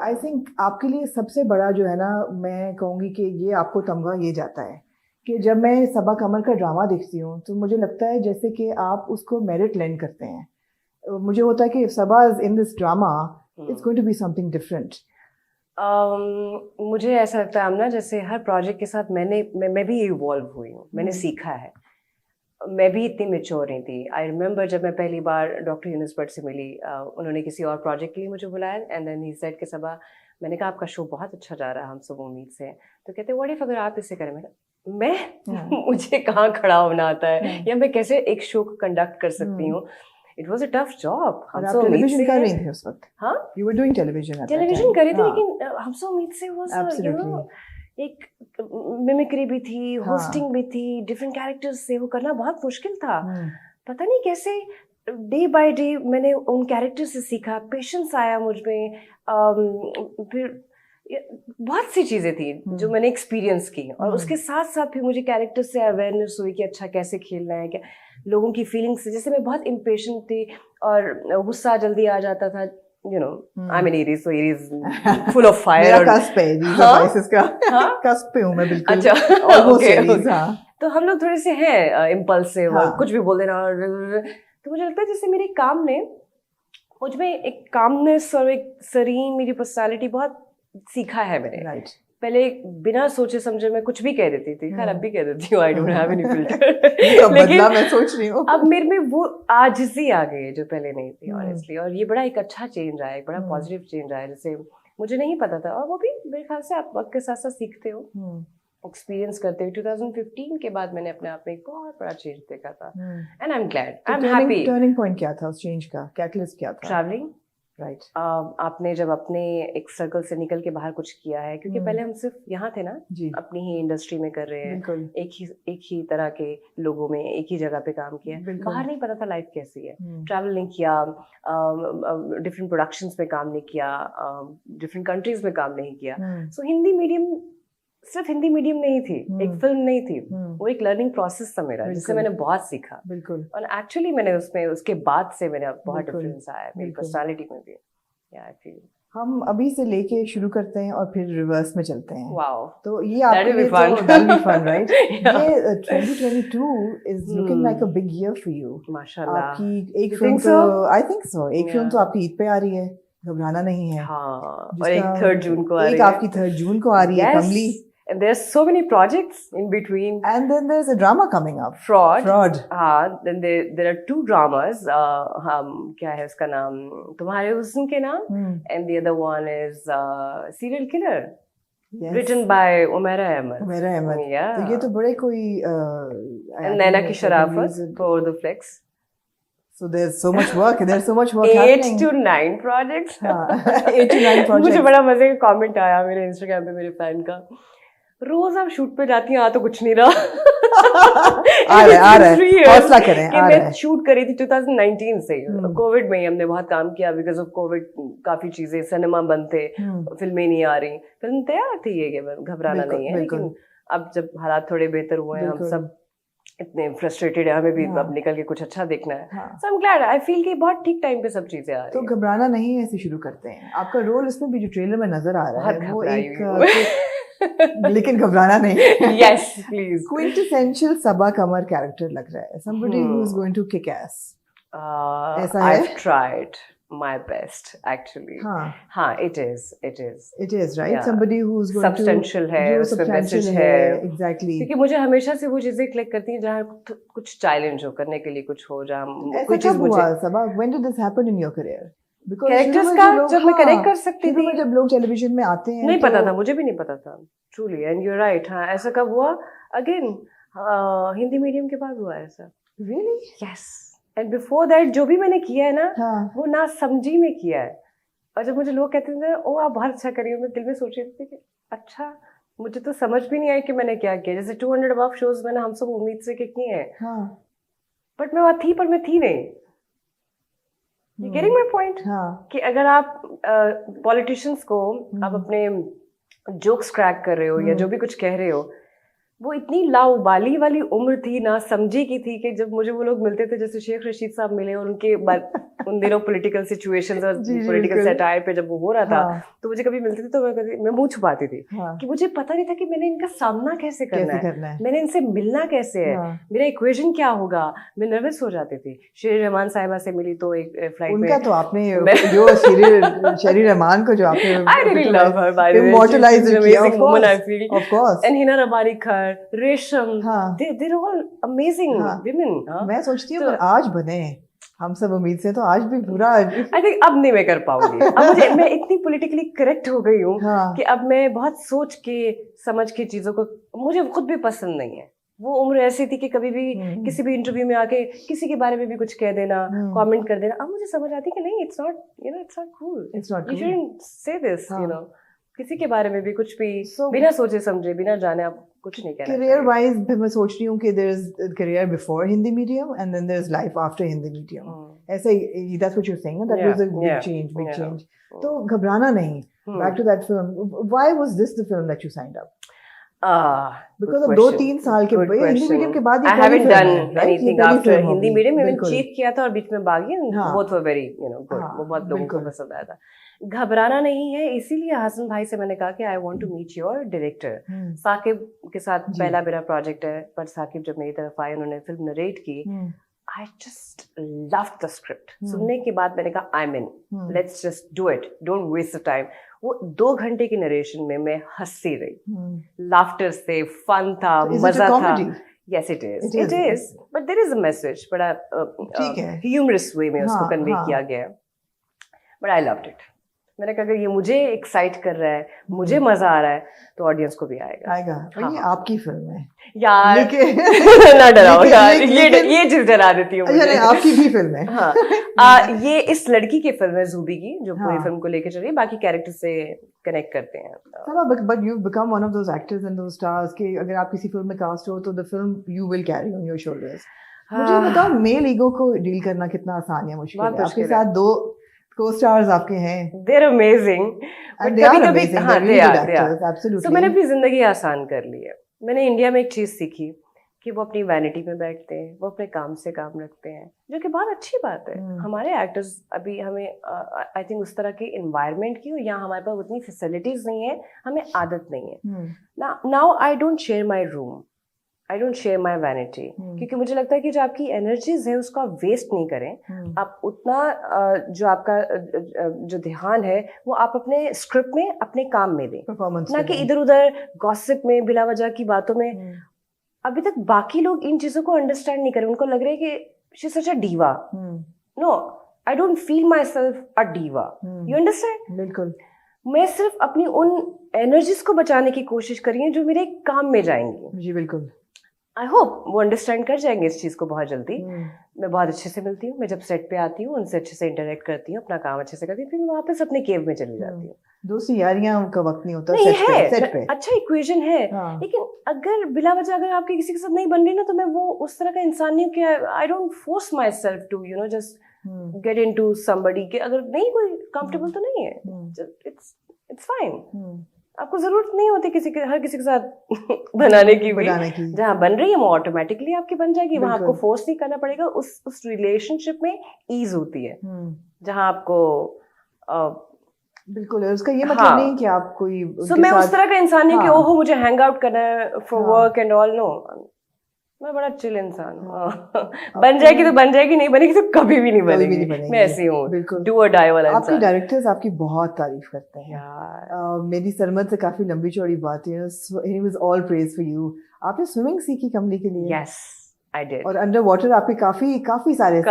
I think आपके लिए सबसे बड़ा जो है ना, मैं कहूँगी कि ये आपको तमगा ये जाता है कि जब मैं सबा कमर का ड्रामा देखती हूँ तो मुझे लगता है जैसे कि आप उसको मेरिट लैंड करते हैं। मुझे होता है कि Saba is in this drama, it's going to be something different. मुझे ऐसा लगता है आमना, जैसे हर प्रोजेक्ट के साथ मैं भी इवॉल्व हुई हूँ, मैंने सीखा है। मैं भी इतनी मेच्योर नहीं थी। आई रिमेम्बर जब मैं पहली बार डॉक्टर यूनुस भट्ट से मिली, उन्होंने किसी और प्रोजेक्ट के लिए मुझे बुलाया, एंड देन ही सेड कि सबा, मैंने कहा आपका शो बहुत अच्छा जा रहा है, हम सब उम्मीद से। तो कहते व्हाट इफ अगर आप इसे करें। मैं मुझे कहाँ खड़ा होना आता है, या मैं कैसे एक शो को कंडक्ट कर सकती हूँ। It was a tough job. हम सब टेलीविजन कर रही थी उस वक्त? हाँ, यू वर डूइंग टेलीविजन कर रही थी, लेकिन हम सब उम्मीद से वाज एक मिमिक्री भी थी, होस्टिंग भी थी, डिफरेंट कैरेक्टर्स से वो करना बहुत मुश्किल था। पता नहीं कैसे डे बाय डे मैंने उन कैरेक्टर से सीखा, पेशेंस आया मुझ में, फिर बहुत सी चीजें थी जो मैंने एक्सपीरियंस की, और उसके साथ साथ फिर मुझे कैरेक्टर से अवेयरनेस हुई कि अच्छा कैसे खेलना है, क्या लोगों की फीलिंग्स से। जैसे मैं बहुत इम्पेशेंट थी और गुस्सा जल्दी आ जाता था, you know, I'm an Aries, so Aries full of fire. मेरा कस्प है Aries और Pisces का। कस्प पे हूँ मैं बिल्कुल। अच्छा, okay, Aries, हाँ। तो हम लोग थोड़े से हैं इम्पल्सिव, और कुछ भी बोल देना। तो मुझे लगता है जैसे मेरे काम ने मुझ में एक कामनेस और एक सरीन मेरी पर्सनालिटी बहुत सीखा है मैंने। राइट। पहले बिना सोचे समझे मैं कुछ भी कह देती थी, खैर अब भी कह देती हूँ, I don't have any filter. लेकिन मैं सोच रही हूँ अब मेरे में वो आजिज़ी आ गई है जो पहले नहीं थी, ऑनेस्टली। और ये बड़ा एक अच्छा चेंज आया, एक बड़ा पॉजिटिव चेंज आया, जैसे मुझे नहीं पता था, और वो भी मेरे ख्याल से आप वक्त के साथ साथ सीखते हो, एक्सपीरियंस करते हुए। 2015 के बाद मैंने अपने आप में एक बहुत बड़ा चेंज देखा था, and I am glad, I am happy. Turning point क्या था उस चेंज का? कैटलिस्ट क्या था? ट्रैवलिंग। राइट। आपने जब अपने एक सर्कल से निकल के बाहर कुछ किया है, क्योंकि पहले हम सिर्फ यहाँ थे ना, अपनी ही इंडस्ट्री में कर रहे हैं, एक ही तरह के लोगों में एक ही जगह पे काम किया, बाहर नहीं पता था लाइफ कैसी है। ट्रैवल नहीं किया, डिफरेंट प्रोडक्शंस में काम नहीं किया, डिफरेंट कंट्रीज में काम नहीं किया। सो हिंदी मीडियम सिर्फ हिंदी मीडियम नहीं थी, एक फिल्म नहीं थी, वो एक लर्निंग प्रोसेस था मेरा, जिससे मैंने बहुत सीखा। बिल्कुल। और एक्चुअली मैंने उसमें उसके बाद से मेरा बहुत डिफरेंस आया मेरी पर्सनालिटी में भी। आई फील हम अभी से लेके शुरू करते हैं और फिर रिवर्स में चलते हैं। वाओ, तो ये आपके लिए तो that'll be fun, right? ये 2022 is looking like a big year for you. माशाल्लाह। आपकी एक फिल्म तो I think so, एक फिल्म तो आपकी ईद पे आ रही है, घबराना नहीं है। हाँ, और एक 3 जून को आ रही है। एक आपकी 3 जून को आ रही है, कमली। And there's so many projects in between. And then there's a drama coming up. Fraud. हाँ, then there are 2 dramas. क्या है उसका नाम? तुम्हारे हुस्न के नाम. And the other one is Serial Killer. Yes. Written by Umaira Ahmed. Umaira Ahmed. Yeah. तो ये तो बड़े कोई and Naina की शराफत for the flex. So there's so much work. There's so much work happening. 8 to 9 projects. 8 to 9 projects. मुझे बड़ा मजे का कमेंट आया मेरे इंस्टाग्राम पे मेरे फैन का, रोज आप शूट पे जाती हैं, तो कुछ नहीं रहा। आ रहा है, हौसला करें। मैं शूट करी थी 2019 से, कोविड में ही हमने बहुत काम किया, बिकॉज ऑफ कोविड काफी चीजें, सिनेमा बंद थे, फिल्में नहीं आ रही, फिल्म तैयार थी, ये घबराना नहीं है। लेकिन अब जब हालात थोड़े बेहतर हुए हैं, हम सब इतने फ्रस्ट्रेटेड है, हमें भी अब निकल के कुछ अच्छा देखना है। So I am glad, I feel कि बहुत ठीक टाइम पे सब चीजें आ रही हैं। तो घबराना नहीं है, ऐसे शुरू करते हैं। आपका रोल इसमें भी जो ट्रेलर में नजर आ रहा है वो एक लेकिन घबराना नहीं। Yes, please. Quintessential Saba Qamar character लग रहा है, somebody who is going to kick ass. ऐसा है? I've tried my best, actually. हाँ, it is, right? Yeah. Somebody who's going substantial to है, उसमें मैसेज है, exactly. क्योंकि मुझे हमेशा से वो चीजें क्लिक करती हैं जहाँ कुछ चैलेंज हो, करने के लिए कुछ हो, जहाँ कोई चीज मुझे। सबा, when did this happen in your career? Characters का जब मैं कनेक्ट कर सकती थी, जब लोग टेलीविजन में आते हैं, नहीं पता था, मुझे भी नहीं पता था, ट्रूली, एंड यू राइट। हाँ, ऐसा कब हुआ? अगेन हिंदी मीडियम के बाद हुआ ऐसा। Really? Yes. And before that जो भी मैंने किया है ना, वो ना समझी में किया है। और जब मुझे लोग कहते थे ओ आप बहुत अच्छा करी हो, मैं दिल में सोच रही थी कि अच्छा, मुझे तो समझ भी नहीं आई कि मैंने क्या किया। जैसे 200 अबव शोज मैंने हम सब उम्मीद से किए हैं, बट मैं वहाँ थी, पर मैं थी नहीं। You getting my point? कि अगर आप पॉलिटिशियंस को आप अपने जोक्स क्रैक कर रहे हो या जो भी कुछ कह रहे हो, वो इतनी लाउबाली वाली उम्र थी, ना समझी की थी, कि जब मुझे वो लोग मिलते थे, जैसे शेख रशीद साहब मिले और उनके उन दिनों पॉलिटिकल सिचुएशंस और पॉलिटिकल सैटायर पे जब वो हो रहा था, तो मुझे कभी मिलते थे तो मैं मुंह छुपाती थी कि मुझे पता नहीं था कि मैंने इनका सामना कैसे करना है, मैंने इनसे मिलना कैसे है, मेरा इक्वेशन क्या होगा। मैं नर्वस हो जाती थी। शेरी रहमान साहिबा से मिली तो एक फ्लाइट उनका तो आपने जो शेरी रहमान को जो आपने I really love her, by the way. Immortalized She's an amazing woman, I feel. Of course. And Hina Rabani Khar, Resham, they're all amazing women. मैं सोचती हूँ आज बने हम सब उम्मीद से, तो आज भी पूरा I think अब नहीं मैं कर पाऊंगी। अब मैं इतनी politically correct हो गई हूँ कि अब मैं बहुत सोच के समझ के चीजों को, मुझे खुद भी पसंद नहीं है। वो उम्र ऐसी थी कि कभी भी किसी भी इंटरव्यू में आके किसी के बारे में भी कुछ कह देना, कमेंट कर देना। अब मुझे समझ आती कि नहीं, it's not cool, you shouldn't से दिस, किसी के बारे में भी कुछ भी बिना सोचे समझे, बिना जाने आप कुछ नहीं कहना। करियर वाइज मैं सोच रही हूँ कि there is career before Hindi medium and then there is life after Hindi medium. ऐसे ही that's what you are saying, that was a big change. तो घबराना नहीं। Back to that film, why was this the film that you signed up? Because of 2-3 साल के बाद Hindi medium के बाद I haven't done anything after Hindi medium में। मैंने चीट किया था और बीच में बागी, both were very good, वो बहुत लोगों को पसंद आया था। घबराना नहीं है, इसीलिए हसन भाई से मैंने कहा कि I want to meet your director। Saqib के साथ पहला मेरा प्रोजेक्ट है, पर साकिब जब मेरी तरफ आए, उन्होंने फिल्म नरेट की, I just loved the script। सुनने के बाद मैंने कहा I'm in, let's just do it, don't waste the time। वो 2 घंटे की नरेशन में मैं हंसती रही, लाफ्टर से, फन था, मजा था। Yes, it is, but there is a message, बड़ा humorous way में उसको कन्वे किया गया है, but I loved it। मैंने कहा कि ये मुझे एक्साइट कर रहा है, मुझे मजा आ रहा है, तो ऑडियंस को भी आएगा। ये आपकी फिल्म है यार, ना डराओ यार, ये चीज डरा देती हूँ मुझे। आपकी भी फिल्म है। हाँ, ये इस लड़की की फिल्म है, जूबी की, जो पूरी फिल्म को लेकर चल रही है, बाकी कैरेक्टर से कनेक्ट करते हैं। But you become one of those actors and those stars कि अगर आप किसी फिल्म में कास्ट हो तो the film you will carry on your shoulders. मुझे बताओ, मेल ईगो को डील करना कितना आसान है, मुश्किल है? आपके साथ 2 co-stars आपके हैं, they're amazing, and they are amazing, they're really good actors, absolutely। तो मैंने अपनी जिंदगी आसान कर ली है। मैंने इंडिया में एक चीज सीखी कि वो अपनी वैनिटी में बैठते हैं, वो अपने काम से काम रखते हैं, जो कि बहुत अच्छी बात है। हमारे एक्टर्स अभी हमें आई थिंक उस तरह की एनवायरनमेंट की, यहाँ हमारे पास उतनी फैसिलिटीज नहीं है, हमें आदत नहीं है। Now I don't share my room, I don't share my vanity, क्योंकि मुझे लगता है कि जो आपकी एनर्जीज है उसको आप वेस्ट नहीं करें। आप उतना जो आपका जो ध्यान है वो आप अपने स्क्रिप्ट में, अपने काम में दें, ना कि इधर उधर गॉसिप में, बिला वजह की बातों में। अभी तक बाकी लोग इन चीजों को अंडरस्टैंड नहीं कर रहे, उनको लग रहा है कि she is such a diva. No, I don't feel myself a diva, you understand? बिल्कुल। मैं सिर्फ अपनी उन एनर्जीज को बचाने की कोशिश कर रही हूँ जो मेरे काम में जाएंगी। जी बिल्कुल। आई होप वो अंडरस्टैंड कर जाएंगे इस चीज को बहुत जल्दी। मैं बहुत अच्छे से मिलती हूँ, मैं जब सेट पे आती हूँ उनसे अच्छे से इंटरेक्ट करती हूँ, अपना काम अच्छे से करती हूँ, फिर मैं वापस अपने केव में चली जाती हूँ। दोस्ती यारियां का वक्त नहीं होता। नहीं सेट पे अच्छा इक्वेशन है, लेकिन अगर बिला वजह अगर आपके किसी के साथ नहीं बन रही ना, तो मैं वो उस तरह का इंसान नहीं हूँ कि I don't force myself to just get into somebody के। अगर नहीं कोई कंफर्टेबल तो नहीं है, इट्स फाइन। आपको जरूरत नहीं होती हर किसी के साथ बनाने की भी। जहाँ बन रही है वो ऑटोमेटिकली आपकी बन जाएगी, वहां आपको फोर्स नहीं करना पड़ेगा। उस रिलेशनशिप में ईज होती है, जहाँ आपको बिल्कुल है। उसका ये मतलब नहीं कि आप कोई मैं उस तरह का इंसान नहीं कि ओहो मुझे हैंग आउट करना है for work and all. No, मैं बड़ा चिल इंसान हूँ। बन जाएगी तो बन जाएगी, नहीं बनेगी तो कभी भी नहीं बनेगी। मैं ऐसी हूँ, डू और डाई वाला इंसान। आपके डायरेक्टर्स आपकी बहुत तारीफ करते हैं यार। मेरी सरमद से काफी लंबी चौड़ी बात है, he was all praise for you. आपने स्विमिंग सीखी कमली के लिए? Yes I did. और अंडर वाटर आपके काफी सारे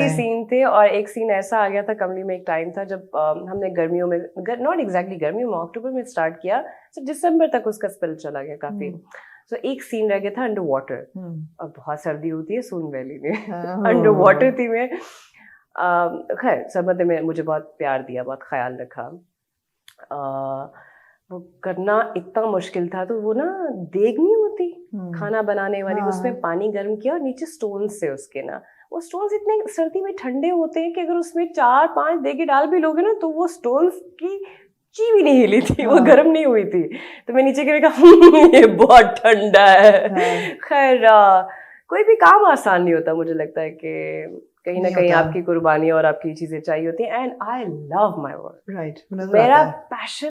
सीन थे, और एक सीन ऐसा आ गया था कमली में, एक टाइम था जब हमने गर्मियों में, नॉट एग्जैक्टली गर्मियों में, अक्टूबर में स्टार्ट किया, तो दिसंबर तक उसका स्पेल चला गया काफी। तो एक सीन रह गया था अंडर वाटर, और बहुत सर्दी होती है सोन वैली में, अंडर वाटर थी मैं। खैर सरमद ने मुझे बहुत प्यार दिया, बहुत ख्याल रखा। वो करना इतना मुश्किल था। तो वो ना देग नहीं होती खाना बनाने वाली, उसमें पानी गर्म किया और नीचे स्टोन्स थे उसके ना, वो स्टोन्स इतने सर्दी में ठंडे होते हैं कि अगर उसमें 4-5 देगे डाल भी लोगे ना, तो वो स्टोन्स की इंची भी नहीं हिली थी, वो गर्म नहीं हुई थी। तो मैं नीचे गिर कहा ये बहुत ठंडा है। खैर कोई भी काम आसान नहीं होता, मुझे लगता है कि कहीं ना कहीं आपकी कुर्बानी और आपकी चीजें चाहिए होती हैं। And I love my work, right, मेरा पैशन